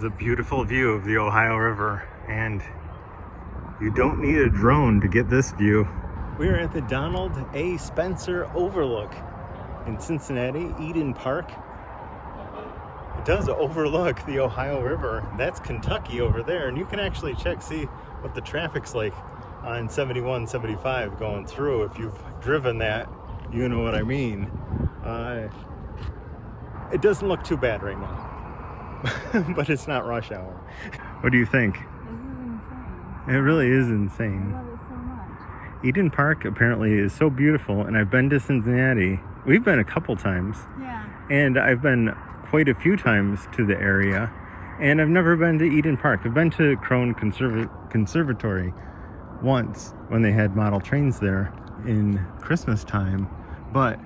is a beautiful view of the Ohio River, and you don't need a drone to get this view. We're at the Donald A. Spencer Overlook in Cincinnati Eden Park. It does overlook the Ohio River. That's Kentucky over there, and you can actually see what the traffic's like on 71, 75 going through. If you've driven that, you know what I mean. It doesn't look too bad right now, but it's not rush hour. What do you think? This is insane. It really is insane. I love it so much. Eden Park apparently is so beautiful, and I've been to Cincinnati. We've been a couple times. Yeah. And I've been quite a few times to the area, and I've never been to Eden Park. I've been to Crone Conservatory once when they had model trains there in Christmas time, but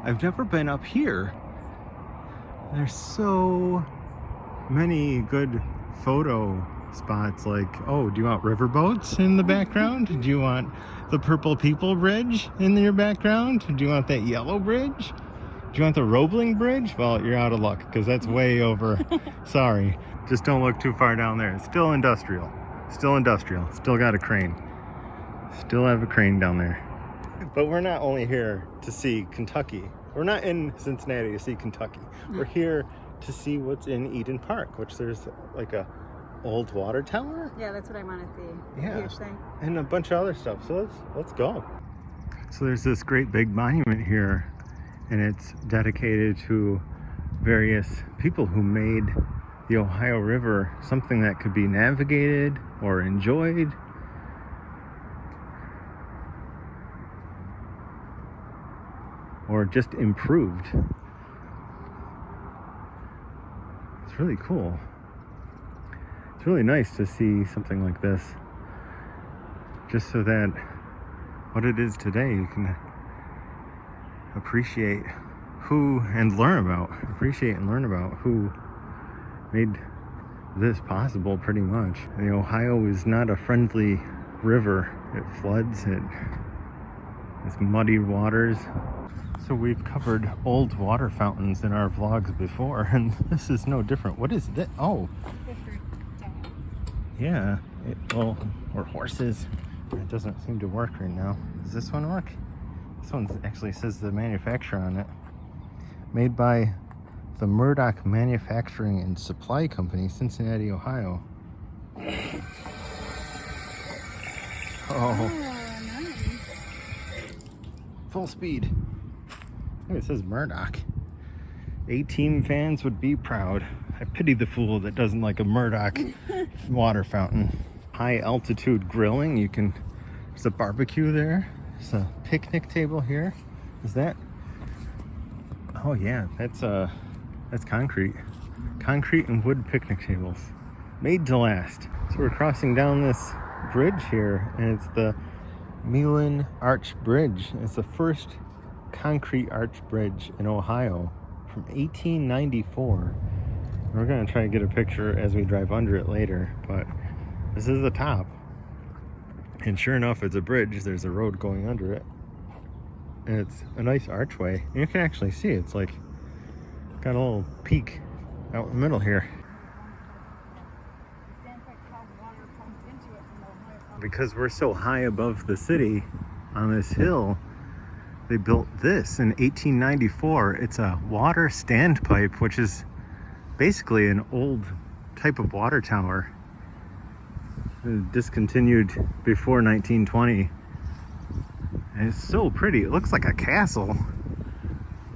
I've never been up here. There's so many good photo spots, like, oh, do you want riverboats in the background? Do you want the Purple People Bridge in your background? Do you want that yellow bridge? Do you want the Roebling Bridge? Well, you're out of luck, because that's way over. Sorry. Just don't look too far down there. It's still industrial. Still industrial. Still got a crane. Still have a crane down there. But we're not only here to see Kentucky. We're not in Cincinnati to see Kentucky. We're here to see what's in Eden Park, which there's like a old water tower. Yeah, that's what I want to see. Yeah. Huge thing. And a bunch of other stuff. So let's go. So there's this great big monument here, and it's dedicated to various people who made the Ohio River something that could be navigated or enjoyed. Or just improved. It's really cool. It's really nice to see something like this, just so that what it is today you can appreciate who and learn about who made this possible, pretty much. The Ohio is not a friendly river. It floods, it's muddy waters. So we've covered old water fountains in our vlogs before, and this is no different. What is this? Oh. Yeah. Or horses. It doesn't seem to work right now. Does this one work? This one actually says the manufacturer on it. Made by the Murdoch Manufacturing and Supply Company, Cincinnati, Ohio. Oh. Nice. Full speed. It says Murdoch. 18 fans would be proud. I pity the fool that doesn't like a Murdoch water fountain. High altitude grilling. There's a barbecue there. There's a picnic table here. Is that? Oh yeah, that's concrete. Concrete and wood picnic tables. Made to last. So we're crossing down this bridge here, and it's the Milan Arch Bridge. It's the first concrete arch bridge in Ohio from 1894. We're going to try to get a picture as we drive under it later, but this is the top. And sure enough, it's a bridge. There's a road going under it. And it's a nice archway. And you can actually see it's like got a little peak out in the middle here. Because we're so high above the city on this hill, they built this in 1894. It's a water standpipe, which is basically an old type of water tower. Discontinued before 1920. And it's so pretty. It looks like a castle.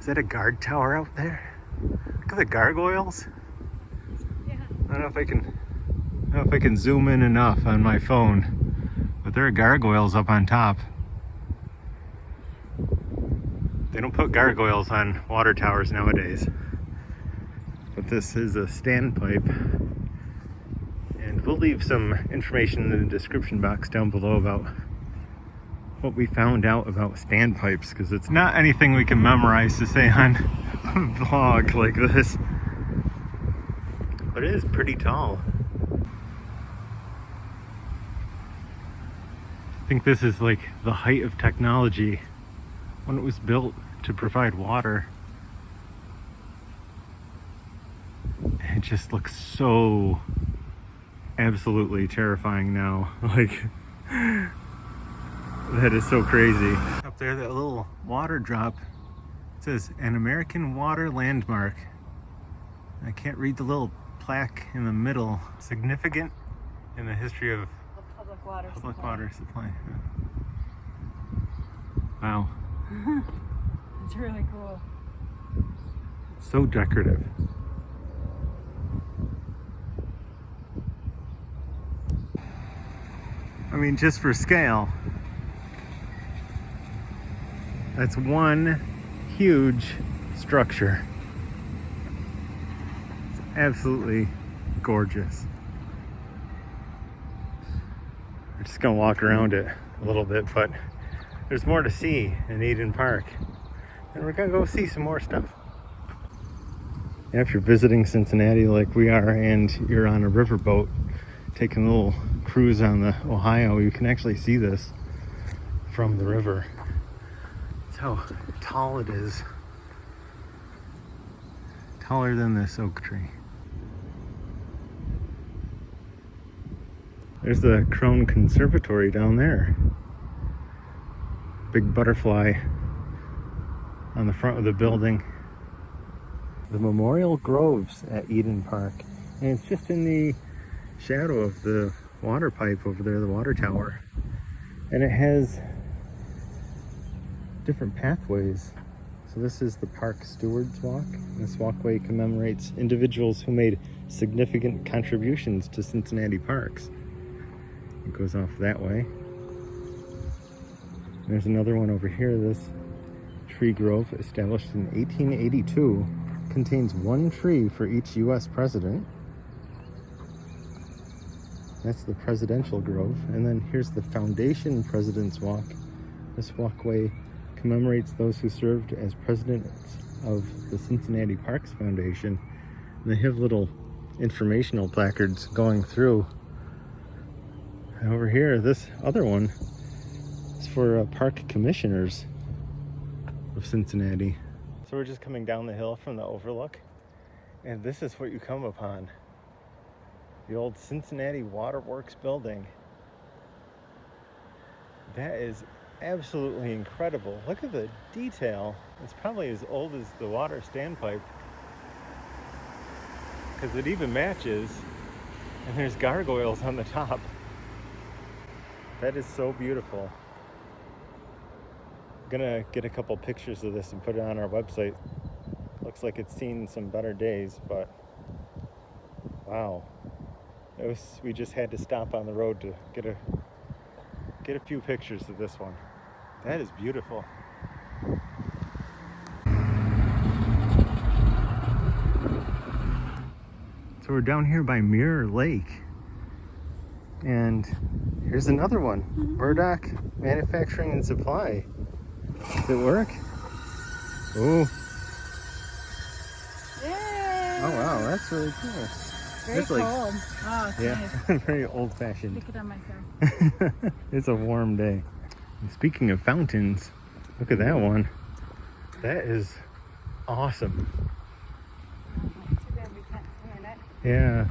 Is that a guard tower out there? Look at the gargoyles. Yeah. I don't know if I can zoom in enough on my phone, but there are gargoyles up on top. They don't put gargoyles on water towers nowadays. But this is a standpipe. And we'll leave some information in the description box down below about what we found out about standpipes, because it's not anything we can memorize to say on a vlog like this. But it is pretty tall. I think this is like the height of technology when it was built to provide water. It just looks so absolutely terrifying now. Like, that is so crazy. Up there, that little water drop, it says an American water landmark. I can't read the little plaque in the middle. Significant in the history of Public water public supply. water supply. Wow. It's really cool. So decorative. I mean, just for scale, that's one huge structure. It's absolutely gorgeous. We're just gonna walk around it a little bit, but there's more to see in Eden Park. And we're gonna go see some more stuff. If you're visiting Cincinnati like we are and you're on a riverboat taking a little cruise on the Ohio, you can actually see this from the river. That's how tall it is. Taller than this oak tree. There's the Crone Conservatory down there. Big butterfly on the front of the building. The Memorial Groves at Eden Park. And it's just in the shadow of the water pipe over there, the water tower. And it has different pathways. So this is the Park Stewards Walk. This walkway commemorates individuals who made significant contributions to Cincinnati parks. It goes off that way. There's another one over here. This tree grove, established in 1882, contains one tree for each U.S. president. That's the Presidential Grove. And then here's the Foundation President's Walk. This walkway commemorates those who served as presidents of the Cincinnati Parks Foundation. And they have little informational placards going through. And over here, this other one is for park commissioners of Cincinnati. So we're just coming down the hill from the overlook, and this is what you come upon. The old Cincinnati Waterworks building. That is absolutely incredible. Look at the detail. It's probably as old as the water standpipe, because it even matches, and there's gargoyles on the top. That is so beautiful. I'm gonna get a couple pictures of this and put it on our website. Looks like it's seen some better days, but wow. We just had to stop on the road to get a few pictures of this one. That is beautiful. So we're down here by Mirror Lake. And here's another one. Murdoch Manufacturing and Supply. Does it work? Oh. Yay! Oh wow, that's really cool. Very It's cold. like, Oh, it's yeah, nice. very old-fashioned. Stick it on myself. It's a warm day. And speaking of fountains, look at that one. That is awesome. It's too bad we can't swim in it. Yeah,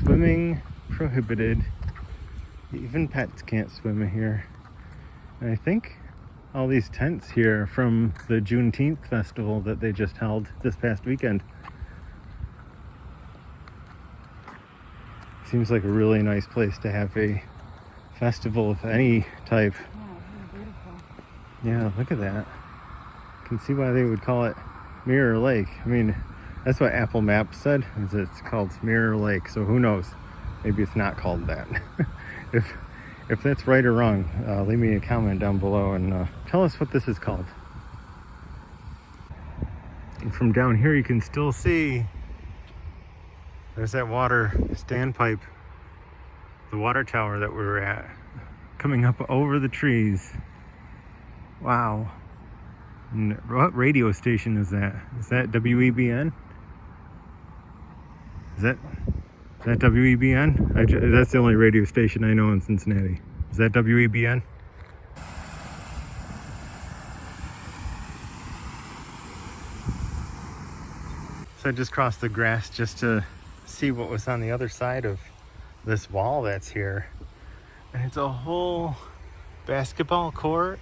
swimming prohibited. Even pets can't swim here. And I think all these tents here are from the Juneteenth festival that they just held this past weekend. Seems like a really nice place to have a festival of any type. Yeah, really beautiful. Yeah, look at that. You can see why they would call it Mirror Lake. I mean, that's what Apple Maps said, is it's called Mirror Lake. So who knows? Maybe it's not called that. If that's right or wrong, leave me a comment down below and tell us what this is called. And from down here you can still see there's that water standpipe, the water tower that we were at, coming up over the trees. Wow. And what radio station is that? Is that WEBN? Is that WEBN? That's the only radio station I know in Cincinnati. Is that WEBN? So I just crossed the grass just to see what was on the other side of this wall that's here. And it's a whole basketball court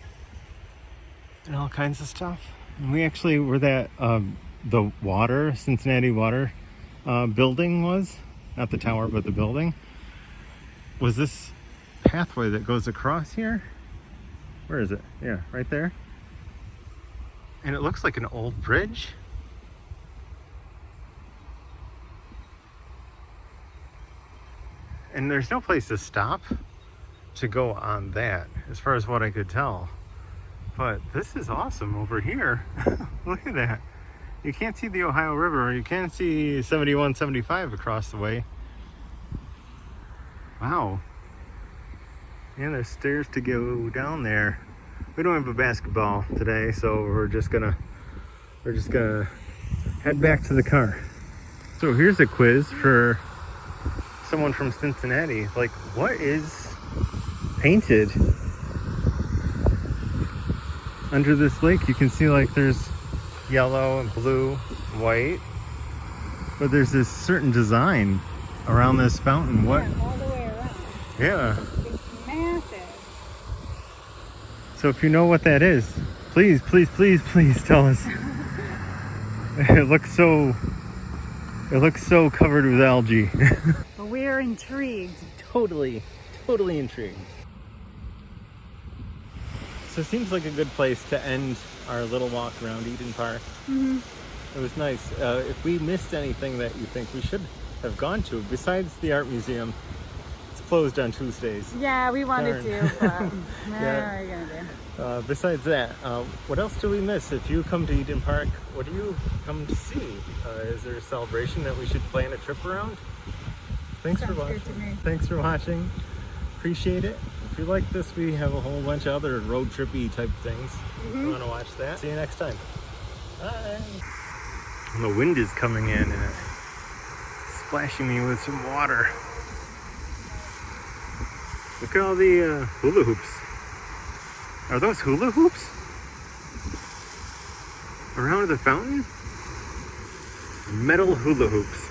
and all kinds of stuff. And we actually were at the water, Cincinnati Water building was, not the tower, but the building, was this pathway that goes across here. Where is it? Yeah, right there. And it looks like an old bridge. And there's no place to stop to go on that, as far as what I could tell. But this is awesome over here. Look at that. You can't see the Ohio River. You can't see 71, 75 across the way. Wow. And there's stairs to go down there. We don't have a basketball today, so we're just gonna head back to the car. So here's a quiz for someone from Cincinnati. Like, what is painted under this lake? You can see like there's yellow and blue and white, but there's this certain design around this fountain. What? Yeah, all the way around. Yeah. It's massive. So if you know what that is, please tell us. It looks so covered with algae. But we're intrigued. Totally intrigued. So it seems like a good place to end our little walk around Eden Park. Mm-hmm. It was nice. If we missed anything that you think we should have gone to, besides the art museum, it's closed on Tuesdays. Yeah, we wanted Darn. to, but Yeah. what are you gonna do? Besides that, what else do we miss? If you come to Eden Park, what do you come to see? Is there a celebration that we should plan a trip around? Thanks Sounds for watching. good to me. Thanks for watching. Appreciate it. If you like this, we have a whole bunch of other road trippy type things. If you want to watch that, see you next time. Bye. And the wind is coming in and it's splashing me with some water. Look at all the hula hoops. Are those hula hoops? Around the fountain? Metal hula hoops.